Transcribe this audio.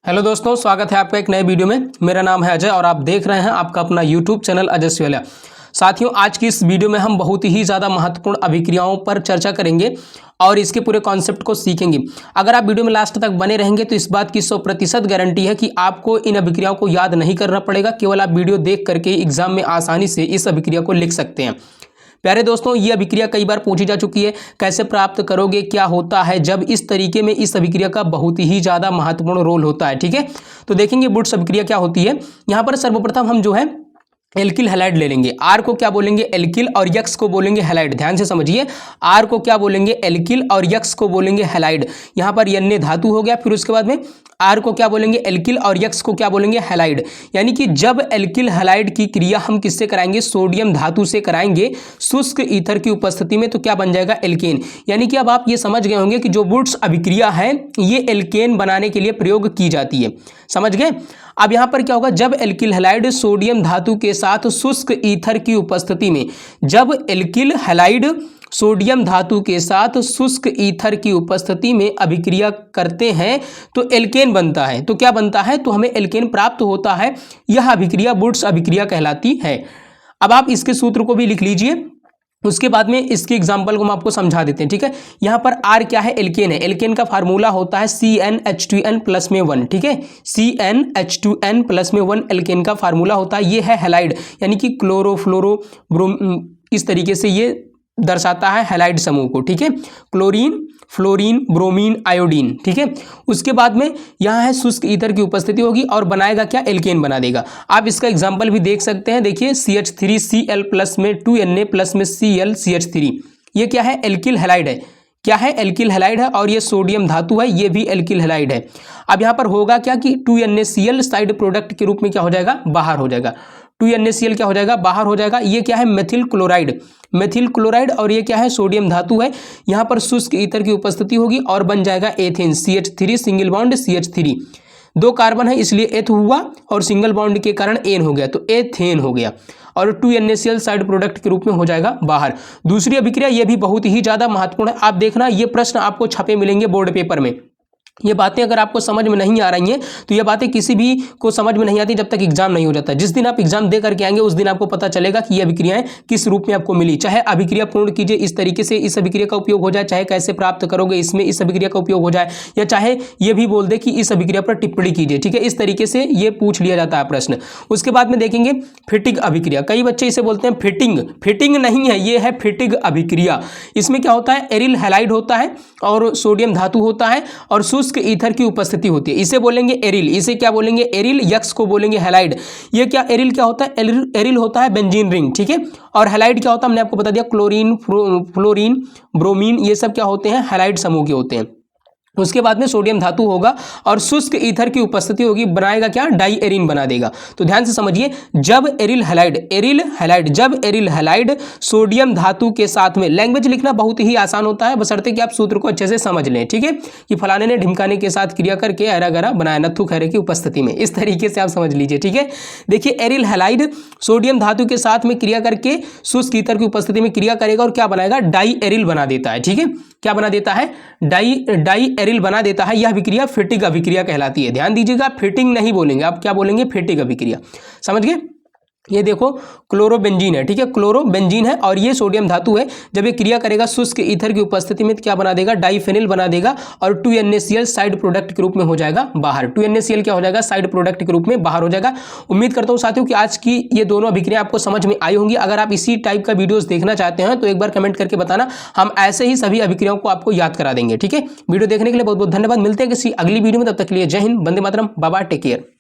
Hello दोस्तों, स्वागत है आपका एक नए वीडियो में। मेरा नाम है अजय और आप देख रहे हैं आपका अपना यूट्यूब चैनल अजय सिवालिया। साथियों, आज की इस वीडियो में हम बहुत ही ज़्यादा महत्वपूर्ण अभिक्रियाओं पर चर्चा करेंगे और इसके पूरे कॉन्सेप्ट को सीखेंगे। अगर आप वीडियो में लास्ट तक बने रहेंगे तो इस बात की 100% गारंटी है कि आपको इन अभिक्रियाओं को याद नहीं करना पड़ेगा, केवल आप वीडियो देख करके एग्जाम में आसानी से इस अभिक्रिया को लिख सकते हैं। प्यारे दोस्तों, ये अभिक्रिया कई बार पूछी जा चुकी है, कैसे प्राप्त करोगे, क्या होता है जब इस तरीके में इस अभिक्रिया का बहुत ही ज़्यादा महत्वपूर्ण रोल होता है। ठीक है, तो देखेंगे वुड्स अभिक्रिया क्या होती है। यहाँ पर सर्वप्रथम हम जो है एल्किल हैलाइड ले लेंगे। आर को क्या बोलेंगे? एल्किल, और यक्स को बोलेंगे हैलाइड। ध्यान से समझिए, आर को क्या बोलेंगे? एल्किल, और यक्स को बोलेंगे हैलाइड। यहाँ पर यन्ने धातु हो गया, फिर उसके बाद में आर को क्या बोलेंगे? एल्किल, और यक्स को क्या बोलेंगे? हैलाइड। यानी कि जब एल्किल हैलाइड की क्रिया हम किससे कराएंगे? सोडियम धातु से कराएंगे शुष्क ईथर की उपस्थिति में, तो क्या बन जाएगा? एल्केन। यानी कि अब आप ये समझ गए होंगे कि जो वुड्स अभिक्रिया है ये एल्केन बनाने के लिए प्रयोग की जाती है। समझ गए? अब यहाँ पर क्या होगा? जब एल्किल हैलाइड सोडियम धातु के साथ शुष्क ईथर की उपस्थिति में, जब एल्किल हैलाइड सोडियम धातु के साथ शुष्क ईथर की उपस्थिति में अभिक्रिया करते हैं तो एल्केन बनता है। तो क्या बनता है? तो हमें एल्केन प्राप्त होता है। यह अभिक्रिया वुड्स अभिक्रिया कहलाती है। अब आप इसके सूत्र को भी लिख लीजिए, उसके बाद में इसके एग्जाम्पल को हम आपको समझा देते हैं। ठीक है, यहाँ पर आर क्या है? एल्केन है। एल्केन का फार्मूला होता है CnH2n प्लस में 1। ठीक है, CnH2n प्लस में 1 एल्केन का फार्मूला होता है। ये है हैलाइड, यानी कि क्लोरोफ्लोरो इस तरीके से ये दर्शाता है हैलाइड समूह को। ठीक है, क्लोरीन, फ्लोरीन, ब्रोमीन, आयोडीन। ठीक है, उसके बाद में यहाँ है शुष्क ईथर की उपस्थिति होगी और बनाएगा क्या? एल्केन बना देगा। आप इसका एग्जांपल भी देख सकते हैं। देखिए, CH3Cl प्लस में 2Na प्लस में Cl CH3, ये क्या है? एल्किल हैलाइड है। क्या है? एल्किल हैलाइड है, और ये सोडियम धातु है, ये भी एल्किल हैलाइड है। अब यहाँ पर होगा क्या कि 2NaCl साइड प्रोडक्ट के रूप में क्या हो जाएगा? बाहर हो जाएगा। 2NaCl क्या हो जाएगा? बाहर हो जाएगा। ये क्या है? Methyl chloride. मेथिल क्लोराइड, और ये क्या है? सोडियम धातु है। यहाँ पर शुष्क ईथर की उपस्थिति होगी और बन जाएगा ethane. CH3 single bond CH3, 2 carbon है इसलिए एथ हुआ, और सिंगल बॉन्ड के कारण एन हो गया, तो एथेन हो गया। और 2NaCl साइड प्रोडक्ट के रूप में हो जाएगा बाहर। दूसरी अभिक्रिया ये भी बहुत ही ज्यादा महत्वपूर्ण है। आप देखना, ये प्रश्न आपको छपे मिलेंगे बोर्ड पेपर में। ये बातें अगर आपको समझ में नहीं आ रही हैं तो ये बातें किसी भी को समझ में नहीं आती जब तक एग्जाम नहीं हो जाता। जिस दिन आप एग्जाम दे करके आएंगे उस दिन आपको पता चलेगा कि ये अभिक्रियाएं किस रूप में आपको मिली। चाहे अभिक्रिया पूर्ण कीजिए इस तरीके से इस अभिक्रिया का उपयोग हो जाए, चाहे कैसे प्राप्त करोगे इसमें इस अभिक्रिया का उपयोग हो जाए, या चाहे ये भी बोल दे कि इस अभिक्रिया पर टिप्पणी कीजिए। ठीक है, इस तरीके से ये पूछ लिया जाता है प्रश्न। उसके बाद में देखेंगे फिटिग अभिक्रिया। कई बच्चे इसे बोलते हैं फिटिंग। फिटिंग नहीं है, ये है फिटिग अभिक्रिया। इसमें क्या होता है? एरिल हैलाइड होता है और सोडियम धातु होता है और शुष्क ईथर की उपस्थिति होती है। इसे बोलेंगे एरिल। इसे क्या बोलेंगे? एरिल। यक्स को बोलेंगे हैलाइड। ये क्या? एरिल क्या होता है? एरिल होता है बेंजीन रिंग। ठीक है, और हैलाइड क्या होता है? हमने आपको बता दिया, क्लोरीन, फ्लोरीन, ब्रोमीन, ये सब क्या होते हैं? हैलाइड समूह के होते हैं। उसके बाद में सोडियम धातु होगा और शुष्क ईथर की उपस्थिति होगी, बनाएगा क्या? डाई एरिन बना देगा। तो ध्यान से समझिए, जब एरिल हैलाइड जब एरिल हैलाइड सोडियम धातु के साथ में, लैंग्वेज लिखना बहुत ही आसान होता है, बशर्ते कि आप सूत्र को अच्छे से समझ लें। ठीक है, कि फलाने ने ढिमकाने के साथ क्रिया करके ऐरा गरा बनाया नत्थु खैरे की उपस्थिति में, इस तरीके से आप समझ लीजिए। ठीक है, देखिए, एरिल हैलाइड सोडियम धातु के साथ में क्रिया करके शुष्क ईथर की उपस्थिति में क्रिया करेगा और क्या बनाएगा? डाई एरिल बना देता है। ठीक है, क्या बना देता है? डाई एरिल बना देता है। यह अभिक्रिया फिटिग अभिक्रिया कहलाती है। ध्यान दीजिएगा, फिटिंग नहीं बोलेंगे, आप क्या बोलेंगे? फिटिग अभिक्रिया। समझ गए? ये देखो, क्लोरोबेंजीन है। ठीक है, क्लोरोबेंजीन है और ये सोडियम धातु है। जब ये क्रिया करेगा शुष्क ईथर की उपस्थिति में तो क्या बना देगा? डाईफेनिल बना देगा और 2NaCl साइड प्रोडक्ट के रूप में हो जाएगा बाहर। 2NaCl क्या हो जाएगा? साइड प्रोडक्ट के रूप में बाहर हो जाएगा। उम्मीद करता हूँ साथियों कि आज की ये दोनों अभिक्रिया आपको समझ में आई होंगी। अगर आप इसी टाइप का वीडियोस देखना चाहते हैं तो एक बार कमेंट करके बताना, हम ऐसे ही सभी अभिक्रियाओं को आपको याद करा देंगे। ठीक है, वीडियो देखने के लिए बहुत बहुत धन्यवाद। मिलते हैं किसी अगली वीडियो में, तब तक के लिए जय Hind, Vande Mataram, bye bye, take care.